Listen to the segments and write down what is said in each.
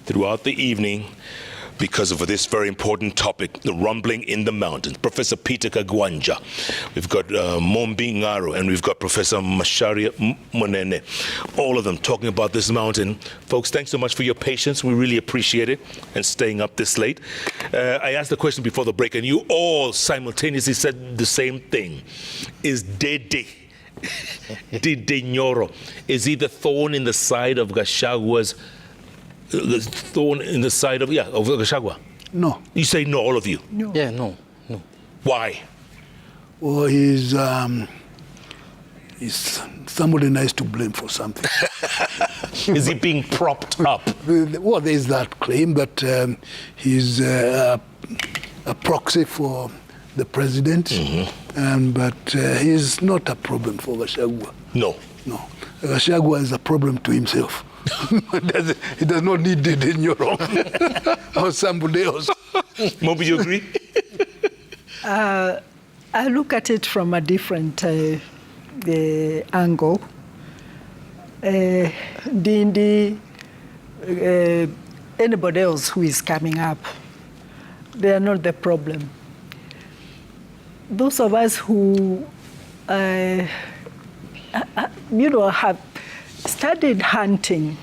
throughout the evening because of this very important topic, the rumbling in the mountains. Professor Peter Kagwanja, we've got Mombi Ngaro, and we've got Professor Macharia Monene, all of them talking about this mountain. Folks, thanks so much for your patience. We really appreciate it, and staying up this late. I asked the question before the break, and you all simultaneously said the same thing. Is Dede Nyoro, is he the thorn in the side of Gachagwa's thorn in the side of Gachagua? No. You say no, all of you? No. Yeah, no. Why? Well, he's somebody nice to blame for something. Is he being propped up? Well, there's that claim, but he's a proxy for the president, but he's not a problem for Gachagua. No. Gachagua is a problem to himself. He does not need it in your own or somebody else. Mobi, you agree? I look at it from a different angle. Anybody else who is coming up, they are not the problem. Those of us who, have studied hunting,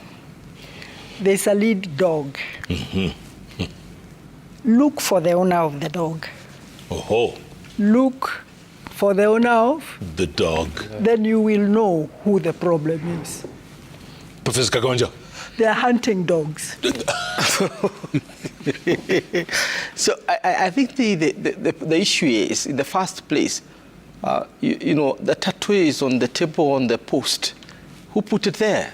there's a lead dog. Look for the owner of the dog. Oh. Look for the owner of the dog. Then you will know who the problem is. Professor Kagwanja. They are hunting dogs. So I think the issue is, in the first place, the tattoo is on the table on the post. Who put it there?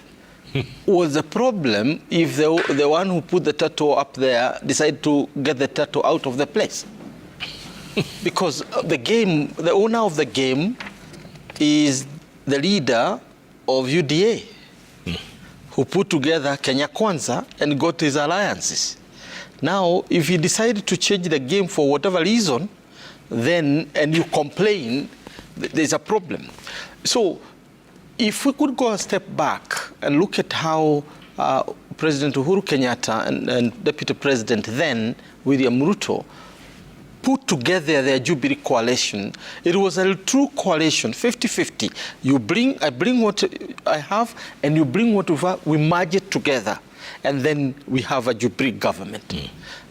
Was the problem if the one who put the tattoo up there decided to get the tattoo out of the place? Because the owner of the game is the leader of UDA, who put together Kenya Kwanza and got his alliances. Now, if you decide to change the game for whatever reason, and you complain, there's a problem. So, if we could go a step back and look at how President Uhuru Kenyatta and Deputy President then, William Ruto, put together their Jubilee coalition, it was a true coalition, 50-50. I bring what I have, and you bring what we merge it together, and then we have a Jubilee government.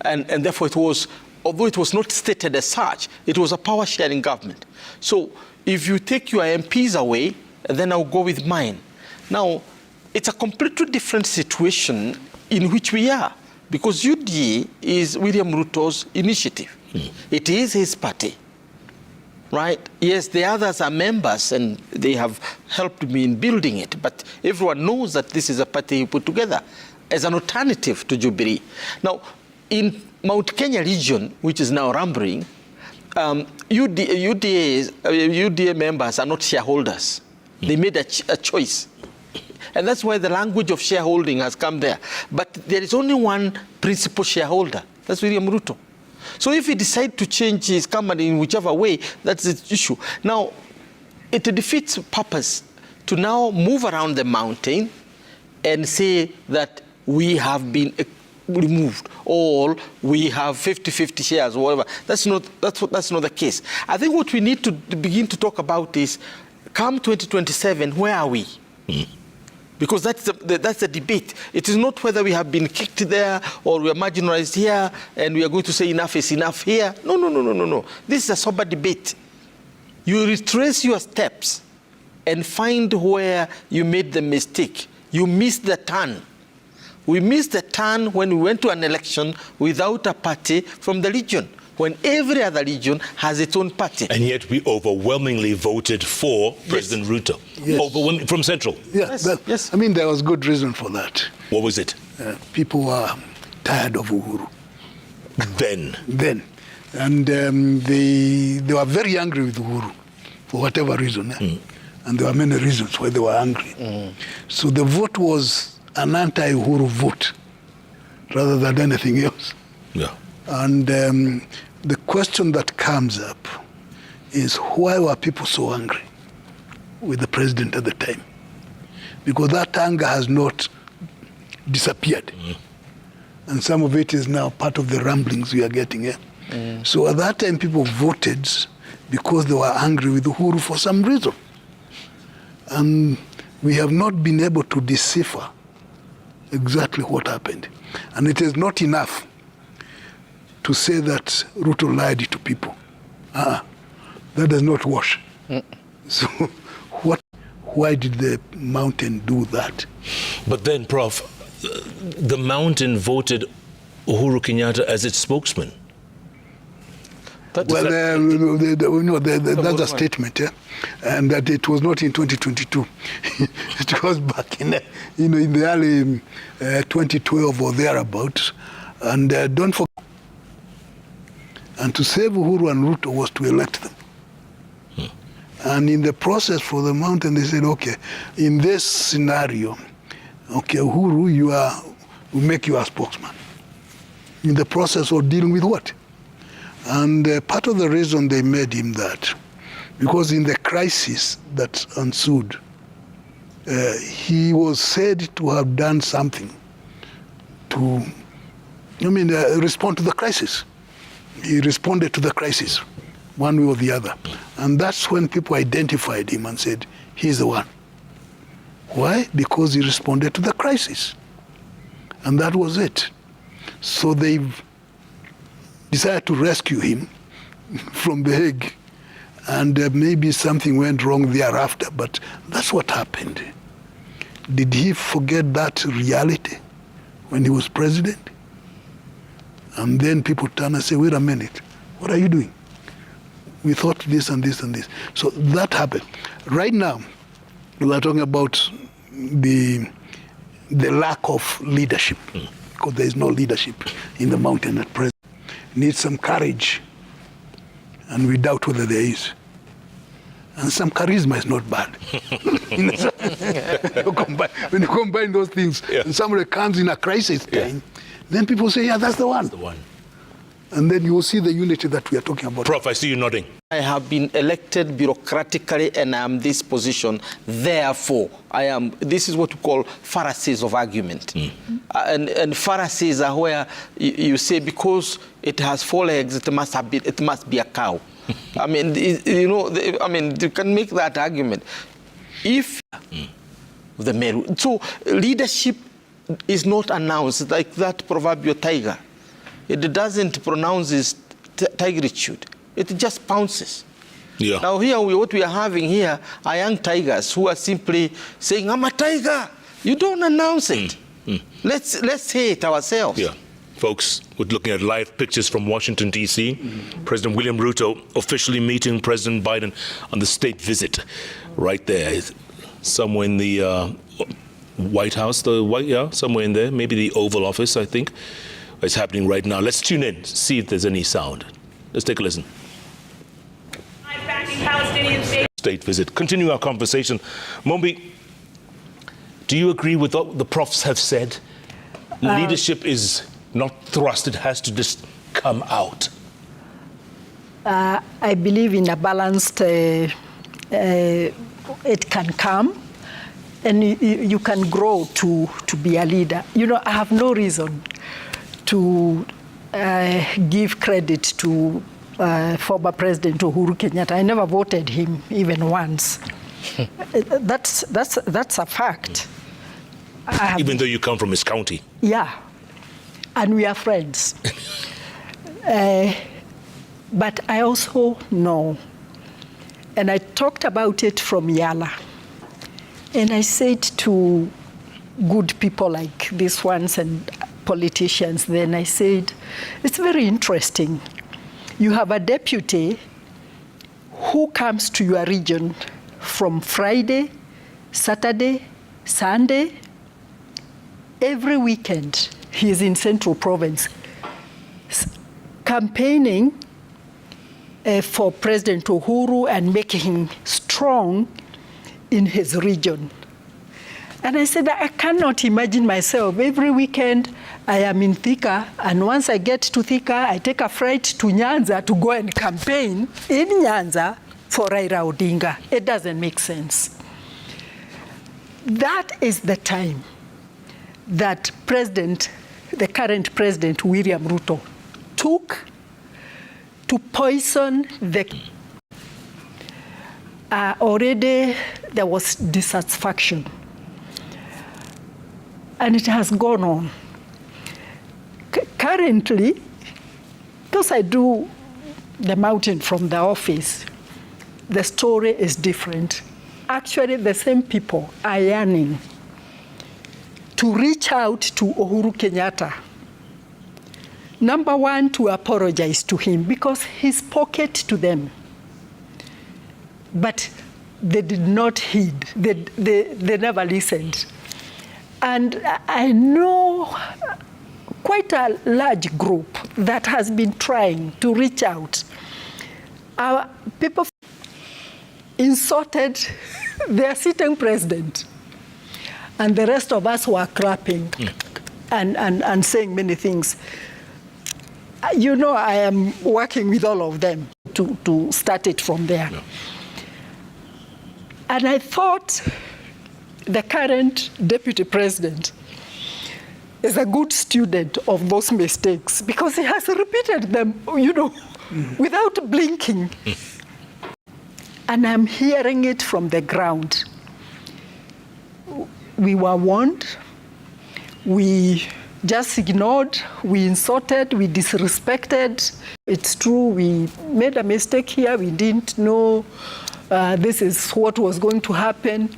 And therefore it was, although it was not stated as such, it was a power-sharing government. So if you take your MPs away, then I'll go with mine. Now, it's a completely different situation in which we are, because UDA is William Ruto's initiative. It is his party, right? Yes, the others are members, and they have helped me in building it, but everyone knows that this is a party he put together as an alternative to Jubilee. Now, in Mount Kenya region, which is now rumbling, UDA members are not shareholders. They made a choice. And that's why the language of shareholding has come there. But there is only one principal shareholder. That's William Ruto. So if he decides to change his company in whichever way, that's the issue. Now, it defeats purpose to now move around the mountain and say that we have been removed, or we have 50-50 shares, or whatever. That's not the case. I think what we need to begin to talk about is, come 2027, where are we? Because that's the debate. It is not whether we have been kicked there or we are marginalized here and we are going to say enough is enough here. No. This is a sober debate. You retrace your steps and find where you made the mistake. You missed the turn. We missed the turn when we went to an election without a party from the region, when every other region has its own party. And yet we overwhelmingly voted for President Ruto. Yes. Overwhelming from Central. Yes. I mean, there was good reason for that. What was it? People were tired of Uhuru. Then. And they were very angry with Uhuru for whatever reason. And there were many reasons why they were angry. So the vote was an anti-Uhuru vote rather than anything else. Yeah. And the question that comes up is, why were people so angry with the president at the time? Because that anger has not disappeared. And some of it is now part of the rumblings we are getting. So at that time, people voted because they were angry with Uhuru for some reason. And we have not been able to decipher exactly what happened. And it is not enough to say that Ruto lied to people. That does not wash. So why did the mountain do that? But then, Prof, the mountain voted Uhuru Kenyatta as its spokesman. That's a statement, and that it was not in 2022. It was back in, in the early 2012 or thereabouts. And don't forget, and to save Uhuru and Ruto was to elect them. And in the process for the mountain, they said, okay, in this scenario, okay, Uhuru, we make you a spokesman. In the process of dealing with what? And part of the reason they made him that, because in the crisis that ensued, he was said to have done something to, respond to the crisis. He responded to the crisis, one way or the other. And that's when people identified him and said, he's the one. Why? Because he responded to the crisis. And that was it. So they've decided to rescue him from the Hague. And maybe something went wrong thereafter, but that's what happened. Did he forget that reality when he was president? And then people turn and say, wait a minute, what are you doing? We thought this and this and this. So that happened. Right now, we are talking about the lack of leadership, because there is no leadership in the mountain at present. Needs some courage, and we doubt whether there is. And some charisma is not bad. When you combine those things, and somebody comes in a crisis time, then people say, yeah, that's the one. That's the one. And then you will see the unity that we are talking about. Prof, I see you nodding. I have been elected bureaucratically and I am this position. Therefore, I am, this is what we call Pharisees of argument. And Pharisees are where you say, because it has 4 legs, it must be a cow. I mean, you can make that argument. If the male, so leadership is not announced like that proverbial tiger. It doesn't pronounce its tigritude. It just pounces. Yeah. Now here, what we are having here are young tigers who are simply saying, I'm a tiger. You don't announce it. Let's say it ourselves. Yeah. Folks, we're looking at live pictures from Washington, D.C. President William Ruto officially meeting President Biden on the state visit. Right there. Somewhere in the White House, somewhere in there. Maybe the Oval Office, I think. It's happening right now. Let's tune in, see if there's any sound. Let's take a listen. Palestinian state visit. Continue our conversation. Mombi, do you agree with what the profs have said? Leadership is not thrust, it has to just come out. I believe in a balanced, it can come and you can grow to be a leader. I have no reason to give credit to former President Uhuru Kenyatta. I never voted him even once. That's a fact. Even though you come from his county? Yeah, and we are friends. But I also know, and I talked about it from Yala, and I said to good people like these ones and politicians, then I said, it's very interesting. You have a deputy who comes to your region from Friday, Saturday, Sunday. Every weekend, he is in Central Province campaigning for President Uhuru and making him strong in his region. And I said, I cannot imagine myself. Every weekend, I am in Thika, and once I get to Thika, I take a flight to Nyanza to go and campaign in Nyanza for Raila Odinga. It doesn't make sense. That is the time that President the current president, William Ruto, took to poison the... already there was dissatisfaction. And it has gone on. Currently, because I do the mountain from the office, the story is different. Actually, the same people are yearning to reach out to Uhuru Kenyatta. Number one, to apologize to him because he spoke it to them. But they did not heed. They never listened. And I know quite a large group that has been trying to reach out. Our people insulted their sitting president, and the rest of us were clapping and saying many things. You know, I am working with all of them to start it from there. Yeah. And I thought the current deputy president is a good student of those mistakes because he has repeated them, you know, without blinking. And I'm hearing it from the ground. We were warned, we just ignored, we insulted, we disrespected. It's true, we made a mistake here, we didn't know this is what was going to happen.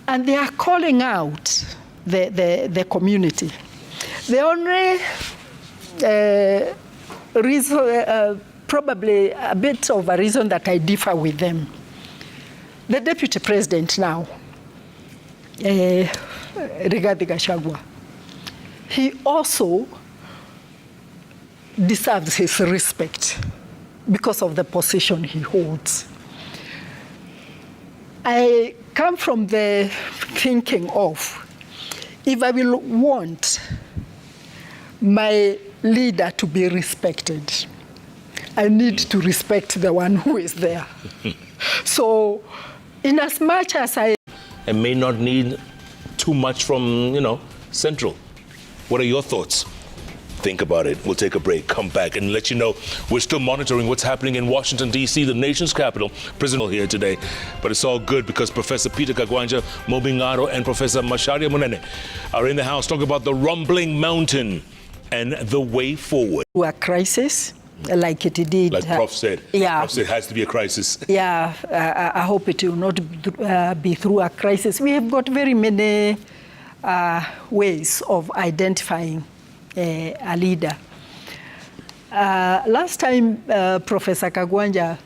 And they are calling out the community. The only reason, probably a bit of a reason that I differ with them, the deputy president now, Rigathi Gachagua, he also deserves his respect because of the position he holds. I come from the thinking of, if I will want my leader to be respected, I need to respect the one who is there. So, in as much as I... And may not need too much from, you know, Central. What are your thoughts? Think about it. We'll take a break, come back, and let you know we're still monitoring what's happening in Washington, D.C., the nation's capital. President here today. But it's all good because Professor Peter Kagwanja, Mobingaro, and Professor Macharia Munene are in the house talking about the rumbling mountain and the way forward. A crisis, like it did. Like Prof said. Yeah. Prof said it has to be a crisis. Yeah, I hope it will not be through a crisis. We have got very many ways of identifying a leader. Last time, Professor Kagwanja,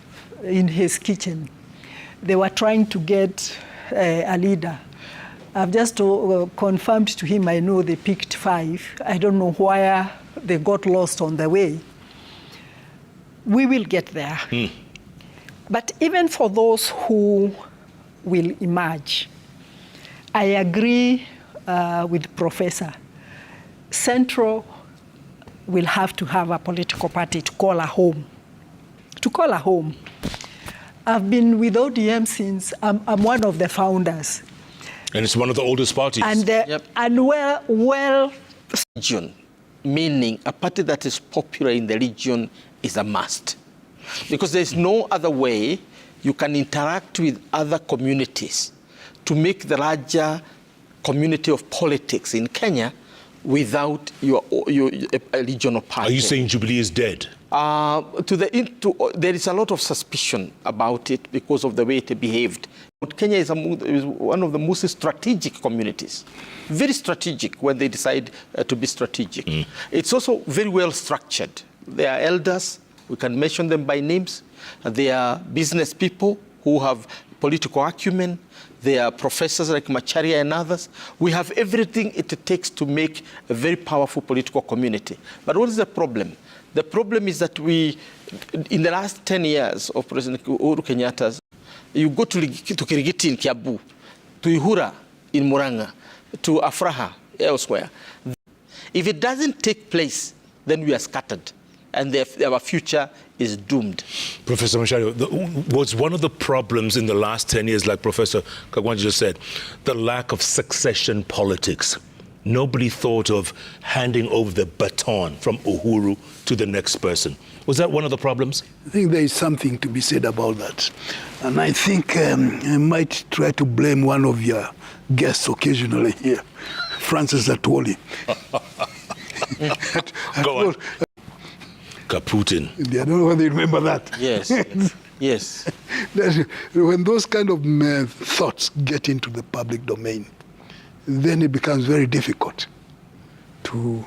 in his kitchen, they were trying to get a leader. I've just confirmed to him, I know they picked 5. I don't know where they got lost on the way. We will get there. But even for those who will emerge, I agree with Professor. Central will have to have a political party to call a home. To call a home. I've been with ODM since I'm one of the founders. And it's one of the oldest parties. And, and well... Region, meaning a party that is popular in the region is a must. Because there's no other way you can interact with other communities to make the larger community of politics in Kenya without your regional party. Are you saying Jubilee is dead? There is a lot of suspicion about it because of the way it behaved. But Kenya is one of the most strategic communities. Very strategic when they decide to be strategic. It's also very well structured. They are elders, we can mention them by names. They are business people who have political acumen. They are professors like Macharia and others. We have everything it takes to make a very powerful political community. But what is the problem? The problem is that in the last 10 years of President Uhuru Kenyatta's, you go to Kirigiti in Kiabu, to Ihura in Muranga, to Afraha elsewhere. If it doesn't take place, then we are scattered, and our future is doomed. Professor Macharia, was one of the problems in the last 10 years, like Professor Kagwanja just said, the lack of succession politics nobody thought of handing over the baton from Uhuru to the next person. Was that one of the problems? I think there is something to be said about that. And I think I might try to blame one of your guests occasionally here, Francis Atwoli. Go on. Kaputin. I don't know whether you remember that. Yes. Yes. When those kind of thoughts get into the public domain, then it becomes very difficult to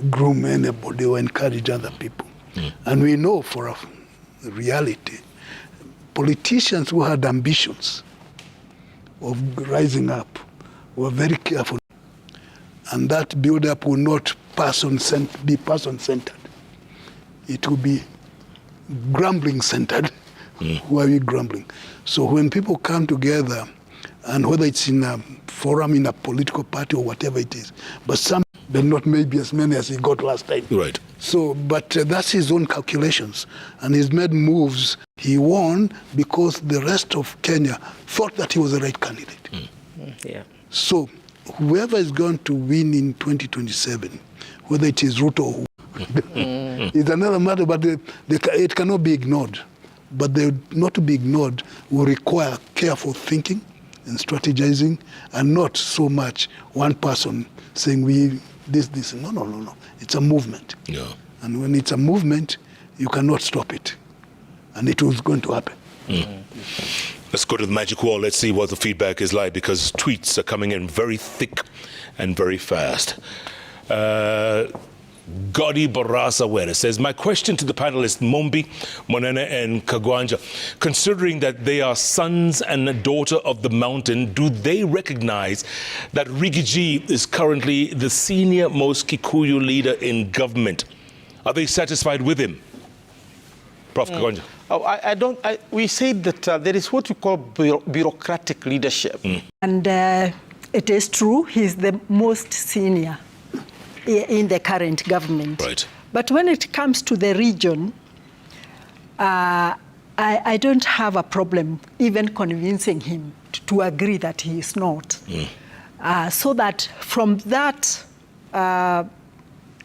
groom anybody or encourage other people. And we know for a reality, politicians who had ambitions of rising up were very careful. And that build-up will not be person-centered. It will be grumbling-centered. Who are we grumbling? So when people come together, and whether it's in a forum, in a political party, or whatever it is, but some, but not maybe as many as he got last time. Right. So, but that's his own calculations, and he's made moves. He won because the rest of Kenya thought that he was the right candidate. Yeah. So, whoever is going to win in 2027, whether it is Ruto or who, is another matter, but it cannot be ignored. But not to be ignored will require careful thinking and strategizing, and not so much one person saying this. No. It's a movement. Yeah. And when it's a movement, you cannot stop it. And it was going to happen. Let's go to the magic wall. Let's see what the feedback is like, because tweets are coming in very thick and very fast. Godi Barasa Wera says, my question to the panelists, Mombi, Monene, and Kagwanja, considering that they are sons and a daughter of the mountain, do they recognize that Rigiji is currently the senior most Kikuyu leader in government? Are they satisfied with him? Prof. Kagwanja. We say that there is what we call bureaucratic leadership. And it is true, he's the most senior in the current government. Right. But when it comes to the region, I don't have a problem even convincing him to agree that he is not. So that from that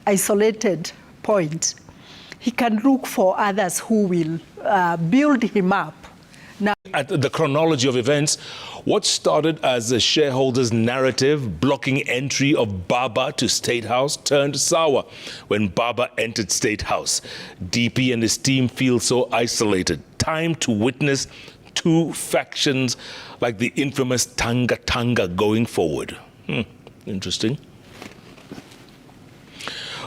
isolated point, he can look for others who will build him up. Now, at the chronology of events, what started as a shareholders' narrative blocking entry of Baba to State House turned sour when Baba entered State House. DP and his team feel so isolated. Time to witness two factions like the infamous Tanga going forward. Interesting.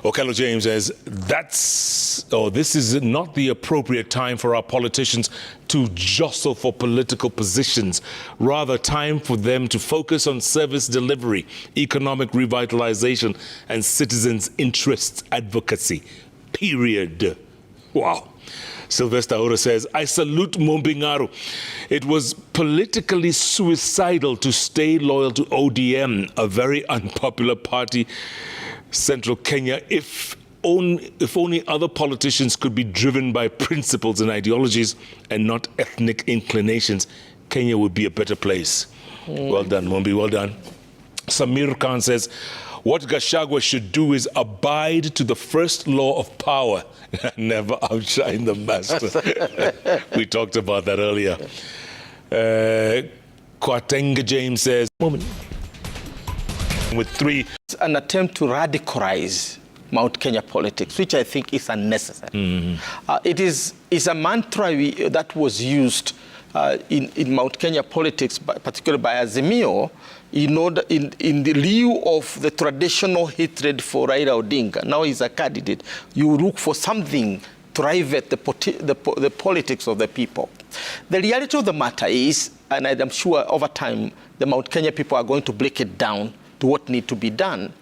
Okello James says, this is not the appropriate time for our politicians to jostle for political positions. Rather, time for them to focus on service delivery, economic revitalization, and citizens' interests advocacy. Period. Wow. Sylvester Ora says, I salute Mombingaru. It was politically suicidal to stay loyal to ODM, a very unpopular party, Central Kenya. If only other politicians could be driven by principles and ideologies and not ethnic inclinations, Kenya would be a better place. Well done, Mombi, well done. Samir Khan says, what Gachagua should do is abide to the first law of power, never outshine the master. We talked about that earlier. Kwatenga James says, with three. It's an attempt to radicalize Mount Kenya politics, which I think is unnecessary. It's a mantra that was used in Mount Kenya politics, particularly by Azimio, in the lieu of the traditional hatred for Raila Odinga. Now he's a candidate. You look for something to rivet the politics of the people. The reality of the matter is, and I'm sure over time, the Mount Kenya people are going to break it down to what needs to be done.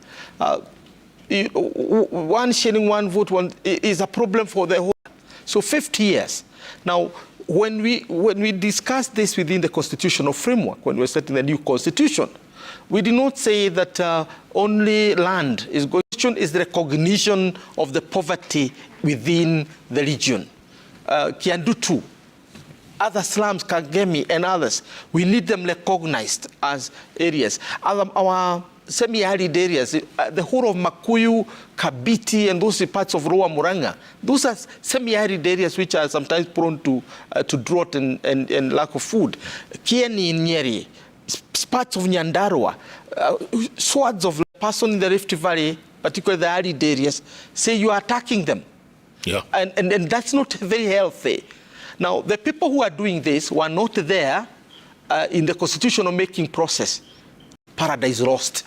One sharing one vote is a problem for the whole. So 50 years. Now, when we discussed this within the constitutional framework, when we were setting the new constitution, we did not say that only land is going. Is the recognition of the poverty within the region. Kiandutu, other slums, Kagemi and others, we need them recognized as areas. Our semi-arid areas, the whole of Makuyu, Kabiti, and those parts of Roa Muranga. Those are semi-arid areas which are sometimes prone to drought and lack of food. Kieni in Nyeri, parts of Nyandarua, swords of person in the Rift Valley, particularly the arid areas, say you are attacking them. Yeah. And that's not very healthy. Now, the people who are doing this were not there in the constitutional making process. Paradise lost.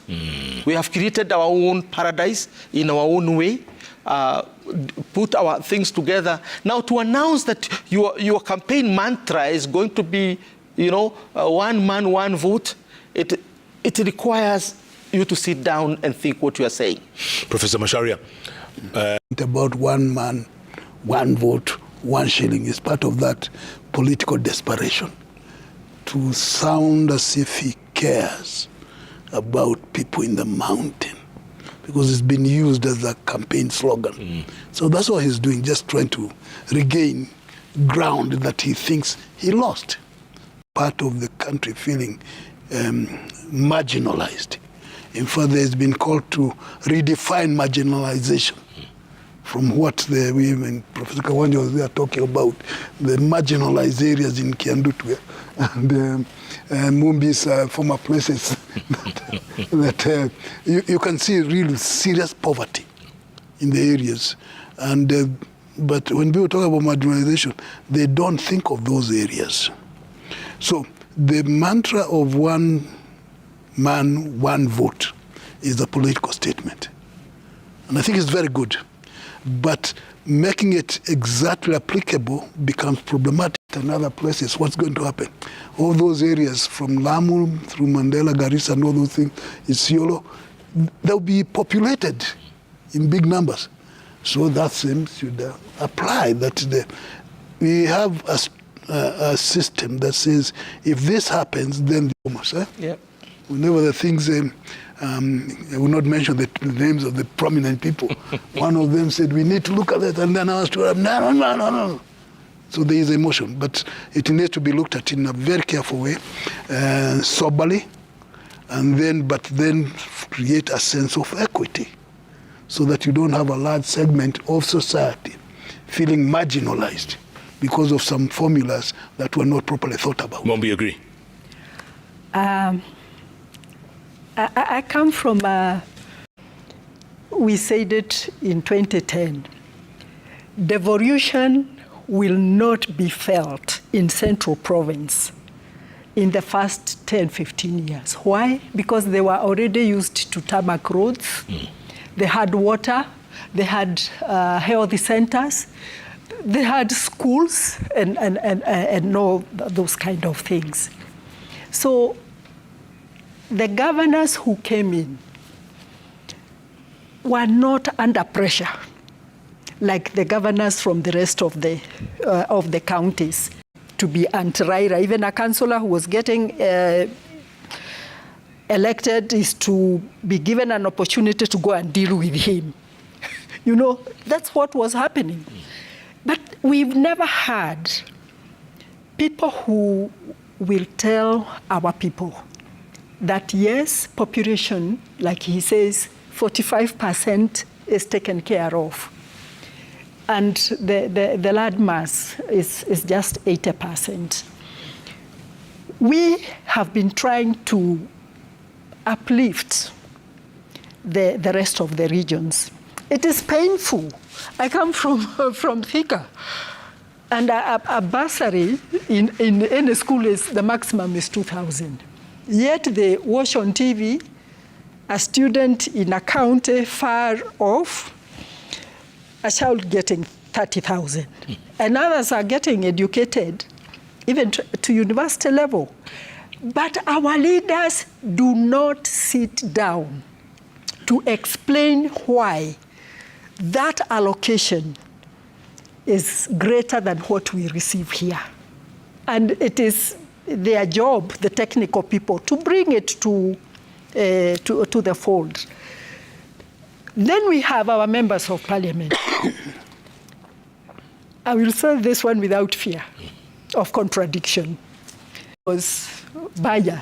We have created our own paradise in our own way, put our things together. Now, to announce that your campaign mantra is going to be, one man, one vote, it requires you to sit down and think what you are saying. Professor Macharia. About one man, one vote, one shilling is part of that political desperation to sound as if he cares about people in the mountain, because it's been used as a campaign slogan. So that's what he's doing, just trying to regain ground that he thinks he lost. Part of the country feeling marginalized. In fact, there's been called to redefine marginalization from what Professor Kawanja was there talking about, the marginalized areas in Kiandutwe and Mumbi's former places that you can see real serious poverty in the areas. And but when people talk about marginalization, they don't think of those areas. So the mantra of one man, one vote is a political statement. And I think it's very good. But making it exactly applicable becomes problematic in other places. What's going to happen? All those areas from Lamu through Mandela, Garissa, and all those things, Isiolo, they'll be populated in big numbers. So that same should apply. That we have a system that says if this happens, then the almost. Yep. Whenever the things, I will not mention the names of the prominent people. One of them said, we need to look at that, and then I was told, no. So there is emotion, but it needs to be looked at in a very careful way, soberly, but then create a sense of equity, so that you don't have a large segment of society feeling marginalized because of some formulas that were not properly thought about. Mombi, agree? I come from, we said it in 2010, devolution will not be felt in Central Province in the first 10, 15 years. Why? Because they were already used to tarmac roads, they had water, they had health centers, they had schools and all those kind of things. So the governors who came in were not under pressure like the governors from the rest of the counties to be anti-Raila. Even a councillor who was getting elected is to be given an opportunity to go and deal with him. That's what was happening. But we've never had people who will tell our people that yes, population, like he says, 45% is taken care of. And the land mass is just 80%. We have been trying to uplift the rest of the regions. It is painful. I come from Thika, and a bursary in any school the maximum is 2,000. Yet they watch on TV a student in a county far off, a child getting 30,000. And others are getting educated, even to university level. But our leaders do not sit down to explain why that allocation is greater than what we receive here. And it is their job, the technical people, to bring it to the fold. Then we have our members of parliament. I will say this one without fear of contradiction. was Baya,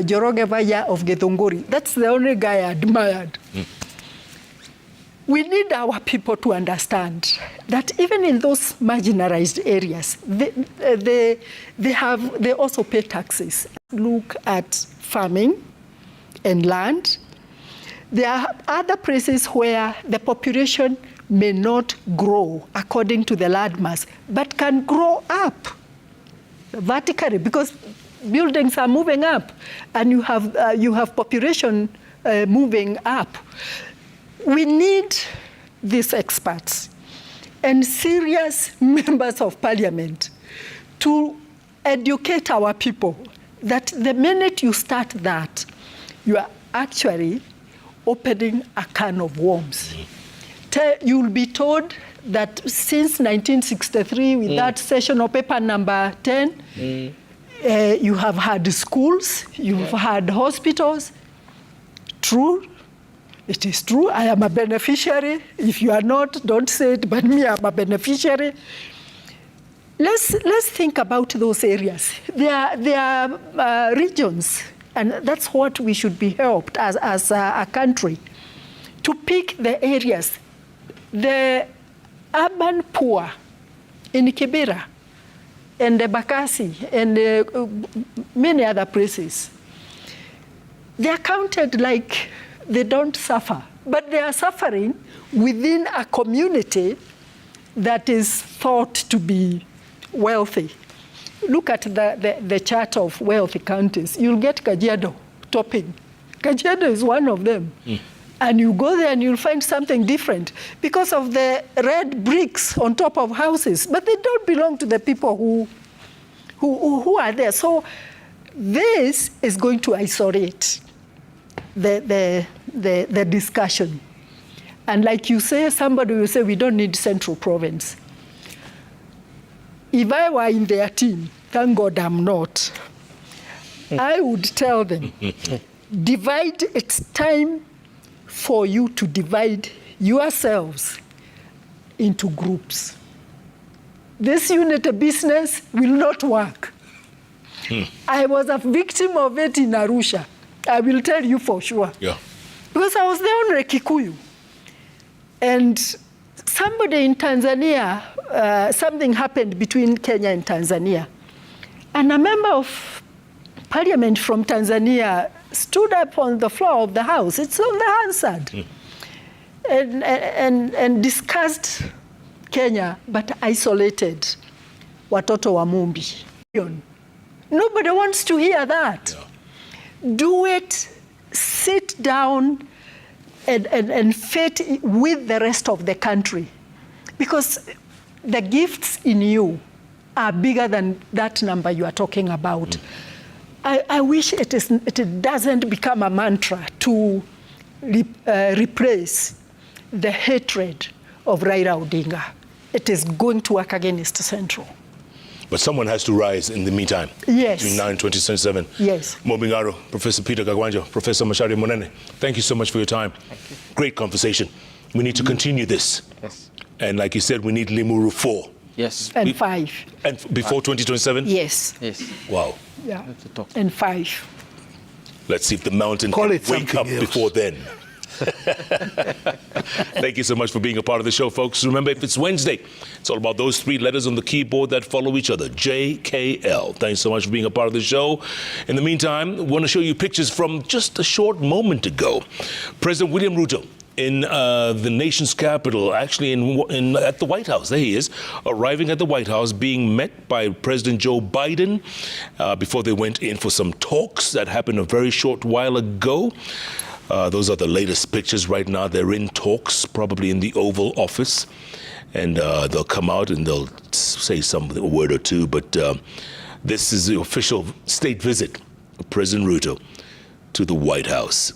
Joroge Baya of Githunguri. That's the only guy I admired. We need our people to understand that even in those marginalized areas, they also pay taxes. Look at farming and land. There are other places where the population may not grow according to the land mass, but can grow up vertically because buildings are moving up, and you have population moving up. We need these experts and serious members of parliament to educate our people that the minute you start that, you are actually opening a can of worms. You'll be told that since 1963, with that sessional paper number 10, you have had schools, you've had hospitals. True. It is true, I am a beneficiary. If you are not, don't say it, but me, I'm a beneficiary. Let's think about those areas. There are regions, and that's what we should be helped as a country, to pick the areas. The urban poor in Kibera and the Bakassi and many other places, they are counted like they don't suffer, but they are suffering within a community that is thought to be wealthy. Look at the chart of wealthy counties. You'll get Kajiado topping. Kajiado is one of them. And you go there and you'll find something different because of the red bricks on top of houses, but they don't belong to the people who are there. So this is going to isolate the discussion. And like you say, somebody will say, we don't need central province. If I were in their team, thank God I'm not, I would tell them, divide, it's time for you to divide yourselves into groups. This unity business will not work. I was a victim of it in Arusha. I will tell you for sure. Yeah. Because I was the only Kikuyu. And somebody in Tanzania, something happened between Kenya and Tanzania. And a member of parliament from Tanzania stood up on the floor of the House, it's on the Hansard, and discussed Kenya, but isolated watoto wa Mumbi. Nobody wants to hear that. Yeah. Do it, sit down, and fit with the rest of the country. Because the gifts in you are bigger than that number you are talking about. I wish it doesn't become a mantra to replace the hatred of Raila Odinga. It is going to work against Central. But someone has to rise in the meantime. Yes. Between now and 2027. Yes. Mombingaro, Professor Peter Kagwanja, Professor Macharia Munene, thank you so much for your time. Thank you. Great conversation. We need to continue this. Yes. And like you said, we need Limuru 4. Yes. And 5. And before 2027? Yes. Yes. Wow. Yeah. And 5. Let's see if the mountain Call can it wake up something else. before then. Thank you so much for being a part of the show, folks. Remember, if it's Wednesday, it's all about those 3 letters on the keyboard that follow each other, JKL. Thanks so much for being a part of the show. In the meantime, I want to show you pictures from just a short moment ago. President William-Ruto in the nation's capital, actually at the White House. There he is, arriving at the White House, being met by President Joe Biden before they went in for some talks that happened a very short while ago. Those are the latest pictures right now. They're in talks, probably in the Oval Office. And they'll come out and they'll say a word or two. But this is the official state visit of President Ruto to the White House.